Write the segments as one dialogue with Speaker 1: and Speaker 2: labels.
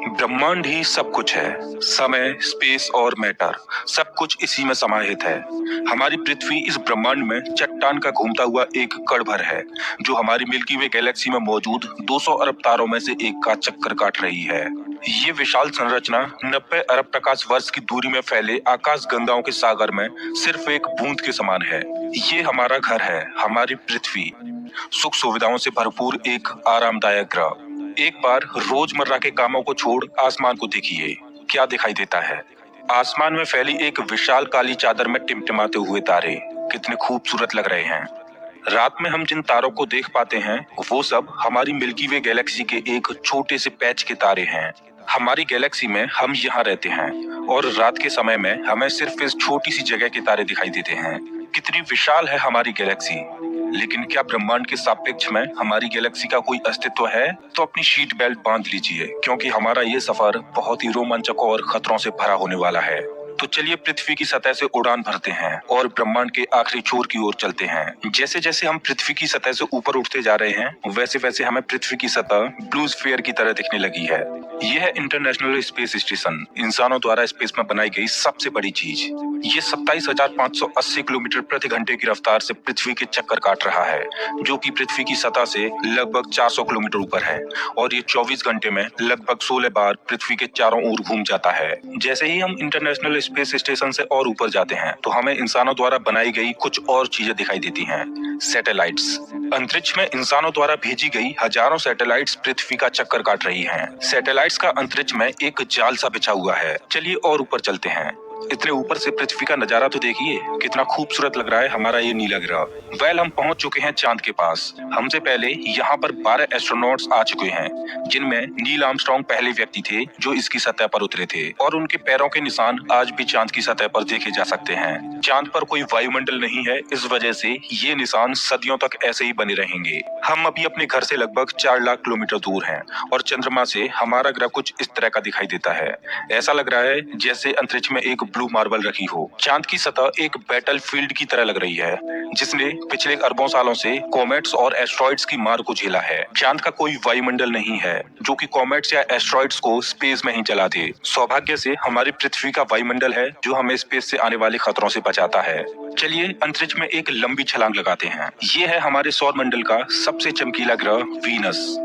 Speaker 1: ब्रह्मांड ही सब कुछ है। समय, स्पेस और मैटर सब कुछ इसी में समाहित है। हमारी पृथ्वी इस ब्रह्मांड में चट्टान का घूमता हुआ एक कण भर है, जो हमारी मिल्की वे गैलेक्सी में मौजूद 200 अरब तारों में से एक का चक्कर काट रही है। ये विशाल संरचना 90 अरब प्रकाश वर्ष की दूरी में फैले आकाश गंगाओं के सागर में सिर्फ एक बूंद के समान है। ये हमारा घर है, हमारी पृथ्वी, सुख सुविधाओं से भरपूर एक आरामदायक ग्रह। एक बार रोजमर्रा के कामों को छोड़ आसमान को देखिए, क्या दिखाई देता है। आसमान में फैली एक विशाल काली चादर में टिमटिमाते हुए तारे कितने खूबसूरत लग रहे हैं। रात में हम जिन तारों को देख पाते हैं वो सब हमारी मिल्की वे गैलेक्सी के एक छोटे से पैच के तारे हैं। हमारी गैलेक्सी में हम यहाँ रहते हैं और रात के समय में हमें सिर्फ इस छोटी सी जगह के तारे दिखाई देते हैं। कितनी विशाल है हमारी गैलेक्सी। लेकिन क्या ब्रह्मांड के सापेक्ष में हमारी गैलेक्सी का कोई अस्तित्व है? तो अपनी सीट बेल्ट बांध लीजिए, क्योंकि हमारा ये सफर बहुत ही रोमांचक और खतरों से भरा होने वाला है। तो चलिए पृथ्वी की सतह से उड़ान भरते हैं और ब्रह्मांड के आखिरी छोर की ओर चलते हैं। जैसे जैसे हम पृथ्वी की सतह से ऊपर उठते जा रहे हैं, वैसे वैसे हमें पृथ्वी की सतह ब्लू स्फीयर की तरह दिखने लगी है। यह है इंटरनेशनल स्पेस स्टेशन, इंसानों द्वारा स्पेस में बनाई गई सबसे बड़ी चीज। ये 27,580 किलोमीटर प्रति घंटे की रफ्तार से पृथ्वी के चक्कर काट रहा है, जो कि पृथ्वी की सतह से लगभग 400 किलोमीटर ऊपर है। और ये 24 घंटे में लगभग 16 बार पृथ्वी के चारों ओर घूम जाता है। जैसे ही हम इंटरनेशनल स्पेस स्टेशन से और ऊपर जाते हैं, तो हमें इंसानों द्वारा बनाई गई कुछ और चीजें दिखाई देती हैं। सैटेलाइट्स। अंतरिक्ष में इंसानों द्वारा भेजी गई हजारों सैटेलाइट्स पृथ्वी का चक्कर काट रही हैं। सैटेलाइट्स का अंतरिक्ष में एक जाल सा बिछा हुआ है। चलिए और ऊपर चलते हैं। इतने ऊपर से पृथ्वी का नजारा तो देखिए, कितना खूबसूरत लग रहा है हमारा ये नीला ग्रह। वेल, हम पहुंच चुके हैं चांद के पास। हमसे पहले यहाँ पर 12 एस्ट्रोनॉट्स आ चुके हैं, जिनमें नील आर्मस्ट्रांग पहले व्यक्ति थे जो इसकी सतह पर उतरे थे, और उनके पैरों के निशान आज भी चांद की सतह पर देखे जा सकते हैं। चांद पर कोई वायुमंडल नहीं है, इस वजह से ये निशान सदियों तक ऐसे ही बने रहेंगे। हम अभी अपने घर से लगभग 4 लाख किलोमीटर दूर हैं और चंद्रमा से हमारा ग्रह कुछ इस तरह का दिखाई देता है। ऐसा लग रहा है जैसे अंतरिक्ष में एक ब्लू मार्बल रखी हो। चांद की सतह एक बैटल फील्ड की तरह लग रही है, जिसने पिछले अरबों सालों से कॉमेट्स और एस्ट्रॉइड्स की मार को झेला है। चांद का कोई वायुमंडल नहीं है जो कि कॉमेट्स या एस्ट्रॉइड्स को स्पेस में ही जला दे। सौभाग्य से हमारी पृथ्वी का वायुमंडल है जो हमें स्पेस से आने वाले खतरों से बचाता है। चलिए अंतरिक्ष में एक लंबी छलांग लगाते हैं। ये है हमारे सौर मंडल का सबसे चमकीला ग्रह वीनस।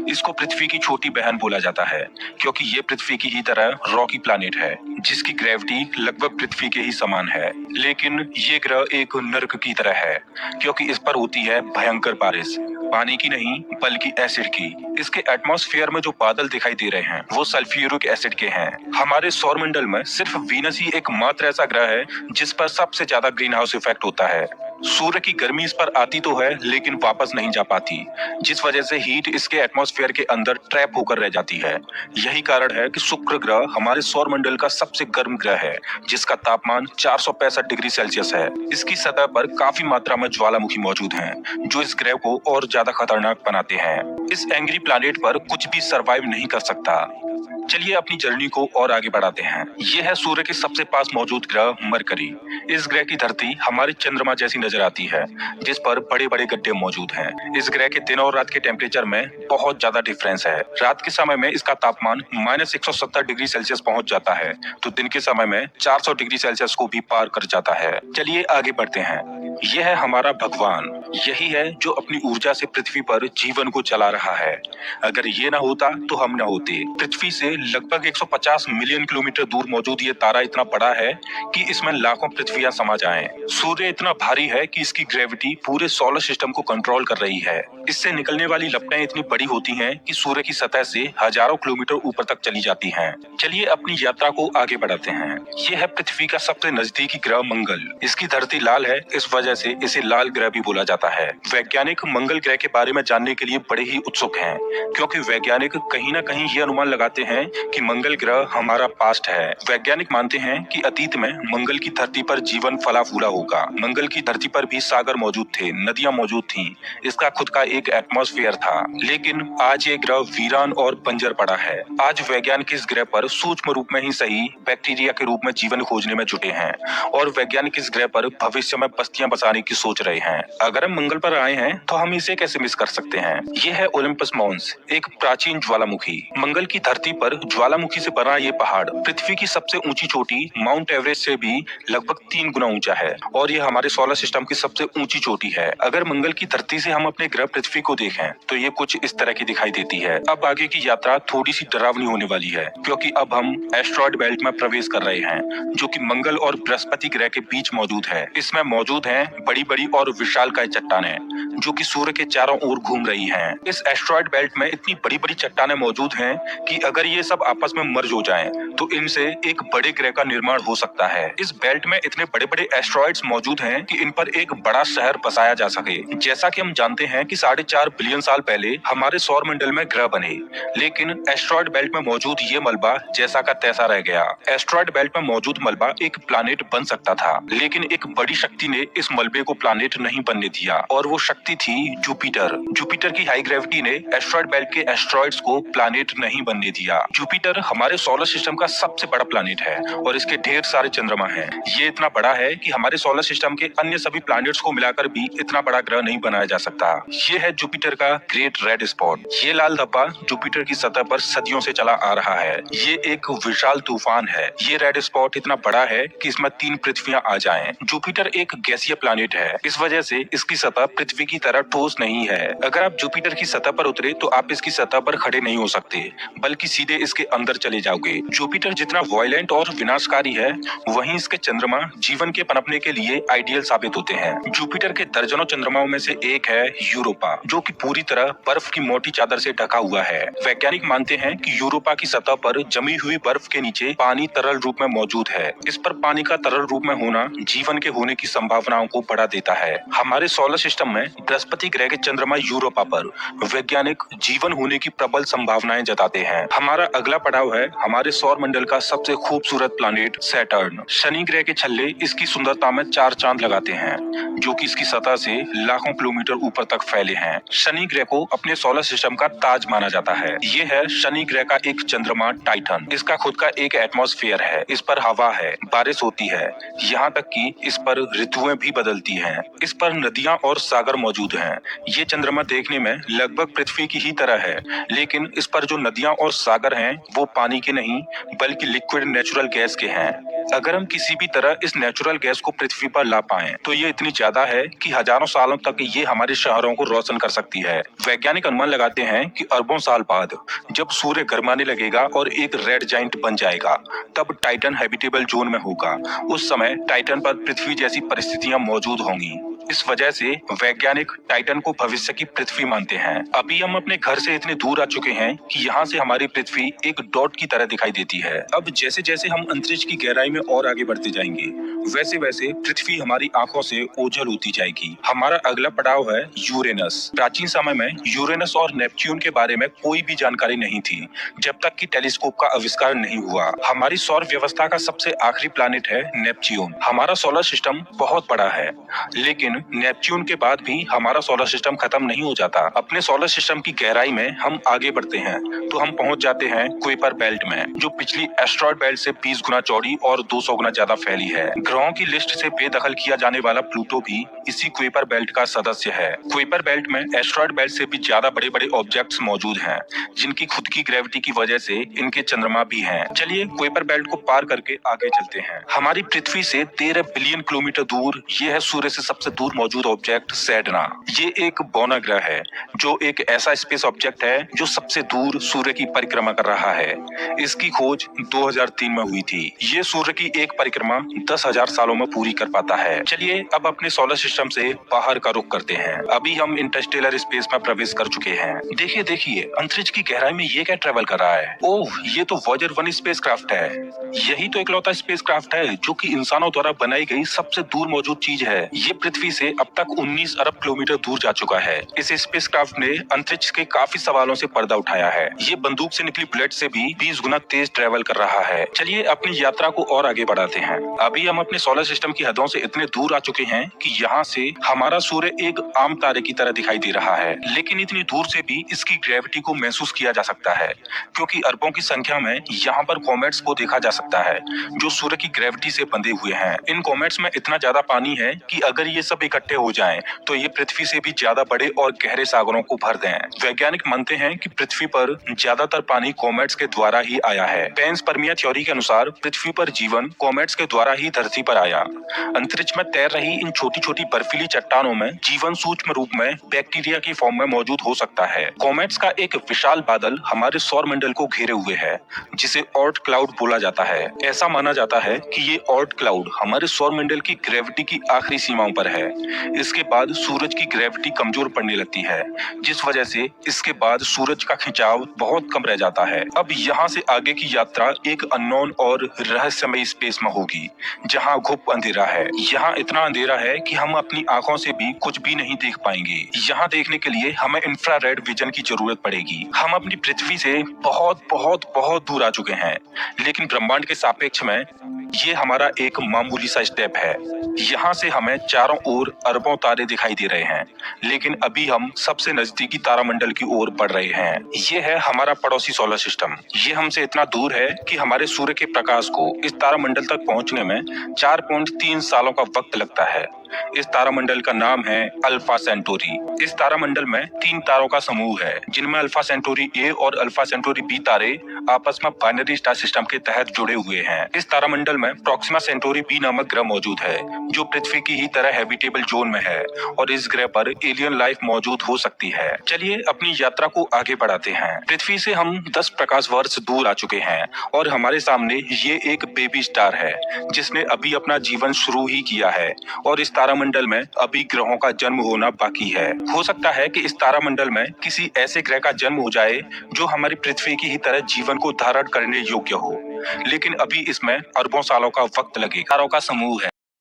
Speaker 1: इसको पृथ्वी की छोटी बहन बोला जाता है, क्योंकि ये पृथ्वी की ही तरह रॉकी प्लैनेट है, जिसकी ग्रेविटी लगभग पृथ्वी के ही समान है। लेकिन ये ग्रह एक नर्क की तरह है, क्योंकि इस पर होती है भयंकर बारिश, पानी की नहीं बल्कि एसिड की। इसके एटमॉस्फेयर में जो बादल दिखाई दे रहे हैं वो सल्फ्यूरिक एसिड के हैं। हमारे सौर मंडल में सिर्फ वीनस ही एकमात्र ऐसा ग्रह है जिस पर सबसे ज्यादा ग्रीन हाउस इफेक्ट होता है। सूर्य की गर्मी इस पर आती तो है, लेकिन वापस नहीं जा पाती, जिस वजह से हीट इसके एटमॉस्फेयर के अंदर ट्रैप होकर रह जाती है। यही कारण है कि शुक्र ग्रह हमारे सौर मंडल का सबसे गर्म ग्रह है, जिसका तापमान 465 डिग्री सेल्सियस है। इसकी सतह पर काफी मात्रा में ज्वालामुखी मौजूद हैं, जो इस ग्रह को और ज्यादा खतरनाक बनाते हैं। इस एंग्री प्लैनेट पर कुछ भी सरवाइव नहीं कर सकता। चलिए अपनी जर्नी को और आगे बढ़ाते हैं। ये है सूर्य के सबसे पास मौजूद ग्रह मरकरी। इस ग्रह की धरती हमारे चंद्रमा जैसी नजर आती है, जिस पर बड़े बड़े गड्ढे मौजूद हैं। इस ग्रह के दिन और रात के टेम्परेचर में बहुत ज्यादा डिफरेंस है। रात के समय में इसका तापमान -170 डिग्री सेल्सियस पहुंच जाता है, तो दिन के समय में 400 डिग्री सेल्सियस को भी पार कर जाता है। चलिए आगे बढ़ते हैं। यह है हमारा भगवान। यही है जो अपनी ऊर्जा से पृथ्वी पर जीवन को चला रहा है। अगर ये ना होता तो हम ना होते। पृथ्वी से लगभग 150 मिलियन किलोमीटर दूर मौजूद ये तारा इतना बड़ा है कि इसमें लाखों पृथ्वियां समा जाएं। सूर्य इतना भारी है कि इसकी ग्रेविटी पूरे सोलर सिस्टम को कंट्रोल कर रही है। इससे निकलने वाली लपटें इतनी बड़ी होती हैं कि सूर्य की सतह से हजारों किलोमीटर ऊपर तक चली जाती हैं। चलिए अपनी यात्रा को आगे बढ़ाते हैं। ये है पृथ्वी का सबसे नजदीकी ग्रह मंगल। इसकी धरती लाल है, इस वजह से इसे लाल ग्रह भी बोला जाता है। वैज्ञानिक मंगल ग्रह के बारे में जानने के लिए बड़े ही उत्सुक हैं, क्योंकि वैज्ञानिक कहीं ना कहीं ये अनुमान लगाते हैं कि मंगल ग्रह हमारा पास्ट है। वैज्ञानिक मानते हैं कि अतीत में मंगल की धरती पर जीवन फला फूला होगा। मंगल की धरती पर भी सागर मौजूद थे, नदियां मौजूद थीं, इसका खुद का एक एटमॉस्फेयर था। लेकिन आज ये ग्रह वीरान और बंजर पड़ा है। आज वैज्ञानिक इस ग्रह पर सूक्ष्म रूप में ही सही बैक्टीरिया के रूप में जीवन खोजने में जुटे हैं, और वैज्ञानिक इस ग्रह पर भविष्य में बस्तियां बसाने की सोच रहे हैं। अगर हम मंगल पर आए हैं तो हम इसे कैसे मिस कर सकते हैं। ये है ओलंपस मॉन्स, एक प्राचीन ज्वालामुखी। मंगल की धरती पर पर ज्वालामुखी से बना ये पहाड़ पृथ्वी की सबसे ऊंची चोटी माउंट एवरेस्ट से भी लगभग 3 गुना ऊंचा है और ये हमारे सोलर सिस्टम की सबसे ऊंची चोटी है। अगर मंगल की धरती से हम अपने ग्रह पृथ्वी को देखें तो ये कुछ इस तरह की दिखाई देती है। अब आगे की यात्रा थोड़ी सी डरावनी होने वाली है, क्योंकि अब हम एस्ट्रॉयड बेल्ट में प्रवेश कर रहे हैं, जो कि मंगल और बृहस्पति ग्रह के बीच मौजूद है। इसमें मौजूद हैं बड़ी बड़ी और विशालकाय चट्टानें, जो कि सूर्य के चारों ओर घूम रही हैं। इस एस्ट्रॉयड बेल्ट में इतनी बड़ी बड़ी चट्टानें मौजूद हैं कि अगर ये सब आपस में मर्ज हो जाएं, तो इनसे एक बड़े ग्रह का निर्माण हो सकता है। इस बेल्ट में इतने बड़े बड़े एस्ट्रॉयड्स मौजूद हैं कि इन पर एक बड़ा शहर बसाया जा सके। जैसा कि हम जानते हैं कि 4.5 बिलियन साल पहले हमारे सौर मंडल में ग्रह बने, लेकिन एस्ट्रॉयड बेल्ट में मौजूद ये मलबा जैसा का तैसा रह गया। एस्ट्रॉयड बेल्ट में मौजूद मलबा एक प्लानेट बन सकता था, लेकिन एक बड़ी शक्ति ने इस मलबे को प्लानेट नहीं बनने दिया, और वो शक्ति थी जुपिटर। जुपिटर की हाई ग्रेविटी ने एस्ट्रॉयड बेल्ट के एस्ट्रॉयड्स को प्लानेट नहीं बनने दिया। जुपिटर हमारे सोलर सिस्टम का सबसे बड़ा प्लानेट है और इसके ढेर सारे चंद्रमा हैं। ये इतना बड़ा है कि हमारे सोलर सिस्टम के अन्य सभी प्लैनेट्स को मिलाकर भी इतना बड़ा ग्रह नहीं बनाया जा सकता। ये है जुपिटर का ग्रेट रेड स्पॉट। ये लाल धब्बा जुपिटर की सतह पर सदियों से चला आ रहा है। ये एक विशाल तूफान है। ये रेड स्पॉट इतना बड़ा है कि इसमें 3 पृथ्वियां आ जाएं। जुपिटर एक गैसीय प्लैनेट है, इस वजह से इसकी सतह पृथ्वी की तरह ठोस नहीं है। अगर आप जुपिटर की सतह पर उतरे तो आप इसकी सतह पर खड़े नहीं हो सकते, बल्कि सीधे इसके अंदर चले जाओगे। जुपिटर जितना वायलेंट और विनाशकारी है, वहीं इसके चंद्रमा जीवन के पनपने के लिए आइडियल साबित होते हैं। जुपिटर के दर्जनों चंद्रमाओं में से एक है यूरोपा, जो कि पूरी तरह बर्फ की मोटी चादर से ढका हुआ है। वैज्ञानिक मानते हैं कि यूरोपा की सतह पर जमी हुई बर्फ के नीचे पानी तरल रूप में मौजूद है। इस पर पानी का तरल रूप में होना जीवन के होने की संभावनाओं को बढ़ा देता है। हमारे सोलर सिस्टम में बृहस्पति ग्रह के चंद्रमा यूरोपा पर वैज्ञानिक जीवन होने की प्रबल संभावनाएं जताते हैं। हमारा अगला पड़ाव है हमारे सौर मंडल का सबसे खूबसूरत प्लैनेट सैटर्न। शनि ग्रह के छल्ले इसकी सुंदरता में 4 चांद लगाते हैं, जो कि इसकी सतह से लाखों किलोमीटर ऊपर तक फैले हैं। शनि ग्रह को अपने सोलर सिस्टम का ताज माना जाता है। ये है शनि ग्रह का एक चंद्रमा टाइटन। इसका खुद का एक एटमॉस्फेयर है, इस पर हवा है, बारिश होती है, यहाँ तक कि इस पर ऋतुएं भी बदलती हैं। इस पर नदियां और सागर मौजूद हैं। ये चंद्रमा देखने में लगभग पृथ्वी की ही तरह है, लेकिन इस पर जो नदियां और सागर हैं वो पानी के नहीं बल्कि लिक्विड नेचुरल गैस के हैं। अगर हम किसी भी तरह इस नेचुरल गैस को पृथ्वी पर ला पाएं, तो ये इतनी ज्यादा है कि हजारों सालों तक ये हमारे शहरों को रोशन कर सकती है। वैज्ञानिक अनुमान लगाते हैं कि अरबों साल बाद जब सूर्य गर्माने लगेगा और एक रेड जाइंट बन जाएगा, तब टाइटन हैबिटेबल जोन में होगा। उस समय टाइटन पर पृथ्वी जैसी परिस्थितियां मौजूद होंगी। इस वजह से वैज्ञानिक टाइटन को भविष्य की पृथ्वी मानते हैं। अभी हम अपने घर से इतने दूर आ चुके हैं कि यहाँ से हमारी पृथ्वी एक डॉट की तरह दिखाई देती है। अब जैसे जैसे हम अंतरिक्ष की गहराई में और आगे बढ़ते जाएंगे, वैसे वैसे पृथ्वी हमारी आंखों से ओझल होती जाएगी। हमारा अगला पड़ाव है यूरेनस। प्राचीन समय में यूरेनस और नेपच्यून के बारे में कोई भी जानकारी नहीं थी, जब तक कि टेलीस्कोप का आविष्कार नहीं हुआ। हमारी सौर व्यवस्था का सबसे आखिरी प्लैनेट है नेपच्यून। हमारा सोलर सिस्टम बहुत बड़ा है, लेकिन नेपच्यून के बाद भी हमारा सोलर सिस्टम खत्म नहीं हो जाता। अपने सोलर सिस्टम की गहराई में हम आगे बढ़ते हैं तो हम पहुंच जाते हैं कुइपर बेल्ट में, जो पिछली एस्ट्रॉयड बेल्ट से 20 गुना चौड़ी और 200 गुना ज्यादा फैली है। ग्रहों की लिस्ट से बेदखल किया जाने वाला प्लूटो भी इसी कुइपर बेल्ट का सदस्य है। कुइपर बेल्ट में एस्ट्रॉयड बेल्ट से भी ज्यादा बड़े बड़े ऑब्जेक्ट्स मौजूद हैं, जिनकी खुद की ग्रेविटी की वजह से इनके चंद्रमा भी हैं। चलिए कुइपर बेल्ट को पार करके आगे चलते हैं। हमारी पृथ्वी से 13 बिलियन किलोमीटर दूर ये है सूर्य से सबसे दूर मौजूद ऑब्जेक्ट सेडना। ये एक बौना ग्रह है, जो एक ऐसा स्पेस ऑब्जेक्ट है जो सबसे दूर सूर्य की परिक्रमा कर रहा है। इसकी खोज 2003 में हुई थी। ये सूर्य की एक परिक्रमा 10,000 सालों में पूरी कर पाता है। चलिए अब अपने सोलर सिस्टम से बाहर का रुख करते हैं। अभी हम इंटरस्टेलर स्पेस में प्रवेश कर चुके हैं। देखिए देखिए, अंतरिक्ष की गहराई में ये क्या ट्रेवल कर रहा है। ओह, ये तो वॉयेजर 1 स्पेसक्राफ्ट है। यही तो इकलौता स्पेसक्राफ्ट है जो कि इंसानों द्वारा बनाई गई सबसे दूर मौजूद चीज है। ये पृथ्वी से अब तक 19 अरब किलोमीटर दूर जा चुका है। इस स्पेसक्राफ्ट ने अंतरिक्ष के काफी सवालों से पर्दा उठाया है। ये बंदूक से निकली बुलेट से भी 20 गुना तेज ट्रेवल कर रहा है। चलिए अपनी यात्रा को और आगे बढ़ाते हैं। अभी हम अपने सोलर सिस्टम की हदों से इतने दूर आ चुके हैं कि यहाँ से हमारा सूर्य एक आम तारे की तरह दिखाई दे रहा है, लेकिन इतनी दूर से भी इसकी ग्रेविटी को महसूस किया जा सकता है, क्योंकि अरबों की संख्या में यहाँ पर कॉमेट्स को देखा जा सकता है, जो सूर्य की ग्रेविटी से बंधे हुए हैं। इन कॉमेट्स में इतना ज्यादा पानी है कि अगर ये सब पे इकट्ठे हो जाएं, तो ये पृथ्वी से भी ज्यादा बड़े और गहरे सागरों को भर दें। वैज्ञानिक मानते हैं कि पृथ्वी पर ज्यादातर पानी कॉमेट्स के द्वारा ही आया है। पेंसपर्मिया थ्योरी के अनुसार पृथ्वी पर जीवन कॉमेट्स के द्वारा ही धरती पर आया। अंतरिक्ष में तैर रही इन छोटी छोटी बर्फीली चट्टानों में जीवन सूक्ष्म रूप में बैक्टीरिया की फॉर्म में मौजूद हो सकता है। कॉमेट्स का एक विशाल बादल हमारे सौर मंडल को घेरे हुए है, जिसे ऑर्ट क्लाउड बोला जाता है। ऐसा माना जाता है कि ये ऑर्ट क्लाउड हमारे सौर मंडल की ग्रेविटी की आखिरी सीमाओं पर है। इसके बाद सूरज की ग्रेविटी कमजोर पड़ने लगती है, जिस वजह से इसके बाद सूरज का खिंचाव बहुत कम रह जाता है। अब यहाँ से आगे की यात्रा एक अननोन और रहस्यमय स्पेस में होगी, जहाँ घुप अंधेरा है। यहाँ इतना अंधेरा है कि हम अपनी आंखों से भी कुछ भी नहीं देख पाएंगे। यहाँ देखने के लिए हमें इंफ्रारेड विजन की जरूरत पड़ेगी। हम अपनी पृथ्वी से बहुत बहुत बहुत दूर आ चुके हैं, लेकिन ब्रह्मांड के सापेक्ष में ये हमारा एक मामूली सा स्टेप है। यहाँ से हमें चारों ओर अरबों तारे दिखाई दे रहे हैं, लेकिन अभी हम सबसे नजदीकी तारामंडल की ओर बढ़ रहे हैं। ये है हमारा पड़ोसी सोलर सिस्टम। ये हमसे इतना दूर है कि हमारे सूर्य के प्रकाश को इस तारामंडल तक पहुंचने में 4.3 सालों का वक्त लगता है। इस तारामंडल का नाम है अल्फा सेंटोरी। इस तारामंडल में 3 तारों का समूह है, जिनमें अल्फा सेंटोरी ए और अल्फा सेंटोरी बी तारे आपस में बाइनरी स्टार सिस्टम के तहत जुड़े हुए हैं। इस तारामंडल में प्रोक्सिमा सेंटोरी बी नामक ग्रह मौजूद है, जो पृथ्वी की ही तरह हैबिटेबल जोन में है और इस ग्रह पर एलियन लाइफ मौजूद हो सकती है। चलिए अपनी यात्रा को आगे बढ़ाते हैं। पृथ्वी से हम 10 प्रकाश वर्ष दूर आ चुके हैं और हमारे सामने ये एक बेबी स्टार है, जिसने अभी अपना जीवन शुरू ही किया है और इस तारामंडल में अभी ग्रहों का जन्म होना बाकी है। हो सकता है कि इस तारामंडल में किसी ऐसे ग्रह का जन्म हो जाए जो हमारी पृथ्वी की ही तरह जीवन को धारण करने योग्य हो, लेकिन अभी इसमें अरबों सालों का वक्त लगेगा। तारों का समूह है।